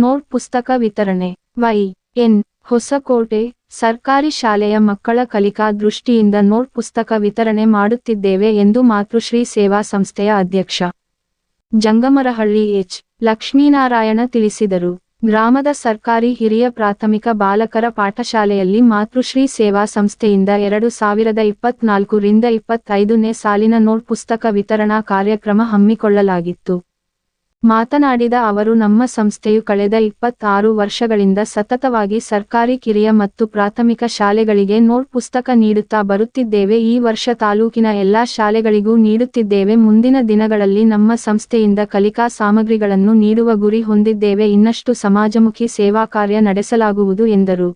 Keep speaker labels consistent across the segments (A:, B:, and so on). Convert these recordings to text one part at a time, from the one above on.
A: Note ಪುಸ್ತಕ ವಿತರಣೆ. ವೈ.ಎನ್. ಹೊಸಕೋಟೆ ಸರ್ಕಾರಿ ಶಾಲೆಯ ಮಕ್ಕಳ ಕಲಿಕಾ ದೃಷ್ಟಿಯಿಂದ ನೋಟ್ ಪುಸ್ತಕ ವಿತರಣೆ ಮಾಡುತ್ತಿದ್ದೇವೆ ಎಂದು ಮಾತೃಶ್ರೀ ಸೇವಾ ಸಂಸ್ಥೆಯ ಅಧ್ಯಕ್ಷ ಜಂಗಮರಹಳ್ಳಿ ಎಚ್. ಲಕ್ಷ್ಮೀನಾರಾಯಣ ತಿಳಿಸಿದರು. ಗ್ರಾಮದ ಸರ್ಕಾರಿ ಹಿರಿಯ ಪ್ರಾಥಮಿಕ ಬಾಲಕರ ಪಾಠಶಾಲೆಯಲ್ಲಿ ಮಾತೃಶ್ರೀ ಸೇವಾ ಸಂಸ್ಥೆಯಿಂದ 2024ರಿಂದ 25ನೇ ಸಾಲಿನ ನೋಟ್ ಪುಸ್ತಕ ವಿತರಣಾ ಕಾರ್ಯಕ್ರಮ ಹಮ್ಮಿಕೊಳ್ಳಲಾಗಿತ್ತು. ಮಾತನಾಡಿದ ಅವರು, ನಮ್ಮ ಸಂಸ್ಥೆಯು ಕಳೆದ 26 ವರ್ಷಗಳಿಂದ ಸತತವಾಗಿ ಸರ್ಕಾರಿ ಕಿರಿಯ ಮತ್ತು ಪ್ರಾಥಮಿಕ ಶಾಲೆಗಳಿಗೆ ನೋಟ್ ಪುಸ್ತಕ ನೀಡುತ್ತಾ ಬರುತ್ತಿದ್ದೇವೆ. ಈ ವರ್ಷ ತಾಲೂಕಿನ ಎಲ್ಲಾ ಶಾಲೆಗಳಿಗೂ ನೀಡುತ್ತಿದ್ದೇವೆ. ಮುಂದಿನ ದಿನಗಳಲ್ಲಿ ನಮ್ಮ ಸಂಸ್ಥೆಯಿಂದ ಕಲಿಕಾ ಸಾಮಗ್ರಿಗಳನ್ನು ನೀಡುವ ಗುರಿ ಹೊಂದಿದ್ದೇವೆ. ಇನ್ನಷ್ಟು ಸಮಾಜಮುಖಿ ಸೇವಾ ಕಾರ್ಯ ನಡೆಸಲಾಗುವುದು ಎಂದರು.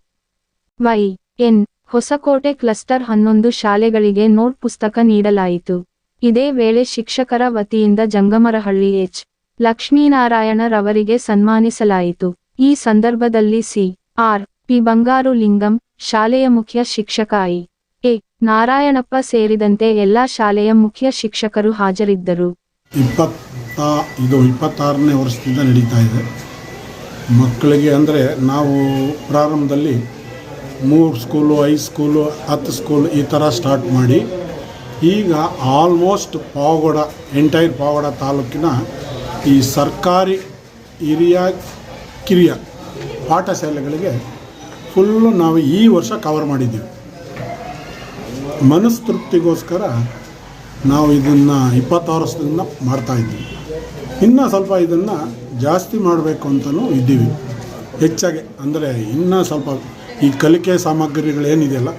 A: ವೈ.ಎನ್. ಹೊಸಕೋಟೆ ಕ್ಲಸ್ಟರ್ 11 ಶಾಲೆಗಳಿಗೆ ನೋಟ್ ಪುಸ್ತಕ ನೀಡಲಾಯಿತು. ಇದೇ ವೇಳೆ ಶಿಕ್ಷಕರ ವತಿಯಿಂದ ಜಂಗಮರಹಳ್ಳಿ ಎಚ್. ಲಕ್ಷ್ಮೀನಾರಾಯಣ ರವರಿಗೆ ಸನ್ಮಾನಿಸಲಾಯಿತು. ಈ ಸಂದರ್ಭದಲ್ಲಿ ಸಿ.ಆರ್. ಪಿ. ಬಂಗಾರು ಲಿಂಗಂ, ಶಾಲೆಯ ಮುಖ್ಯ ಶಿಕ್ಷಕ ಐ.ಎ. ನಾರಾಯಣಪ್ಪ ಸೇರಿದಂತೆ ಎಲ್ಲಾ ಶಾಲೆಯ ಮುಖ್ಯ ಶಿಕ್ಷಕರು ಹಾಜರಿದ್ದರು.
B: 26ನೇ ವರ್ಷದಿಂದ ನಡೀತಾ ಇದೆ. ಮಕ್ಕಳಿಗೆ ಅಂದರೆ ನಾವು ಪ್ರಾರಂಭದಲ್ಲಿ 3 ಸ್ಕೂಲು, 5 ಸ್ಕೂಲು, 10 ಸ್ಕೂಲು ಈ ಥರ ಸ್ಟಾರ್ಟ್ ಮಾಡಿ ಈಗ ಆಲ್ಮೋಸ್ಟ್ ಎಂಟೈರ್ ಪಾವಗಡ ತಾಲೂಕಿನ ಈ ಸರ್ಕಾರಿ ಹಿರಿಯ ಕಿರಿಯ ಪಾಠಶಾಲೆಗಳಿಗೆ ಫುಲ್ಲು ನಾವು ಈ ವರ್ಷ ಕವರ್ ಮಾಡಿದ್ದೀವಿ. ಮನಸ್ತೃಪ್ತಿಗೋಸ್ಕರ ನಾವು ಇದನ್ನು 26 ವರ್ಷದಿಂದ ಮಾಡ್ತಾಯಿದ್ದೀವಿ. ಇನ್ನೂ ಸ್ವಲ್ಪ ಇದನ್ನು ಜಾಸ್ತಿ ಮಾಡಬೇಕು ಅಂತಲೂ ಇದ್ದೀವಿ. ಹೆಚ್ಚಾಗಿ ಅಂದರೆ ಇನ್ನೂ ಸ್ವಲ್ಪ ಈ ಕಲಿಕೆ ಸಾಮಗ್ರಿಗಳೇನಿದೆಯಲ್ಲ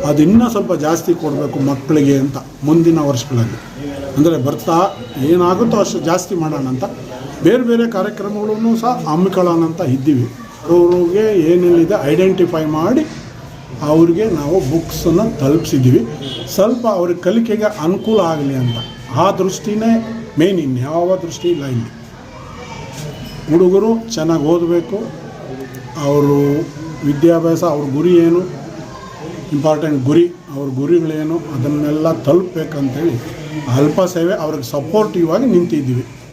B: ಅದು ಇನ್ನೂ ಸ್ವಲ್ಪ ಜಾಸ್ತಿ ಕೊಡಬೇಕು ಮಕ್ಕಳಿಗೆ ಅಂತ ಮುಂದಿನ ವರ್ಷಗಳಲ್ಲಿ. ಅಂದರೆ ಬರ್ತಾ ಏನಾಗುತ್ತೋ ಅಷ್ಟು ಜಾಸ್ತಿ ಮಾಡೋಣ ಅಂತ ಬೇರೆ ಬೇರೆ ಕಾರ್ಯಕ್ರಮಗಳನ್ನು ಸಹ ಹಮ್ಮಿಕೊಳ್ಳೋಣ ಅಂತ ಇದ್ದೀವಿ. ಅವ್ರಿಗೆ ಏನೇನಿದೆ ಐಡೆಂಟಿಫೈ ಮಾಡಿ ಅವ್ರಿಗೆ ನಾವು ಬುಕ್ಸನ್ನು ತಲುಪಿಸಿದ್ದೀವಿ. ಸ್ವಲ್ಪ ಅವ್ರಿಗೆ ಕಲಿಕೆಗೆ ಅನುಕೂಲ ಆಗಲಿ ಅಂತ ಆ ದೃಷ್ಟಿನೇ ಮೇನ್, ಇನ್ಯಾವ ದೃಷ್ಟಿ ಇಲ್ಲ. ಇಲ್ಲಿ ಹುಡುಗರು ಚೆನ್ನಾಗಿ ಓದಬೇಕು, ಅವರು ವಿದ್ಯಾಭ್ಯಾಸ, ಅವ್ರ ಗುರಿ ಏನು, ಇಂಪಾರ್ಟೆಂಟ್ ಗುರಿ, ಅವ್ರ ಗುರಿಗಳೇನು ಅದನ್ನೆಲ್ಲ ತಲುಪಬೇಕಂತೇಳಿ ಅಲ್ಪ ಸೇವೆ ಅವ್ರಿಗೆ ಸಪೋರ್ಟಿವ್ ಆಗಿ ನಿಂತಿದ್ದೀವಿ.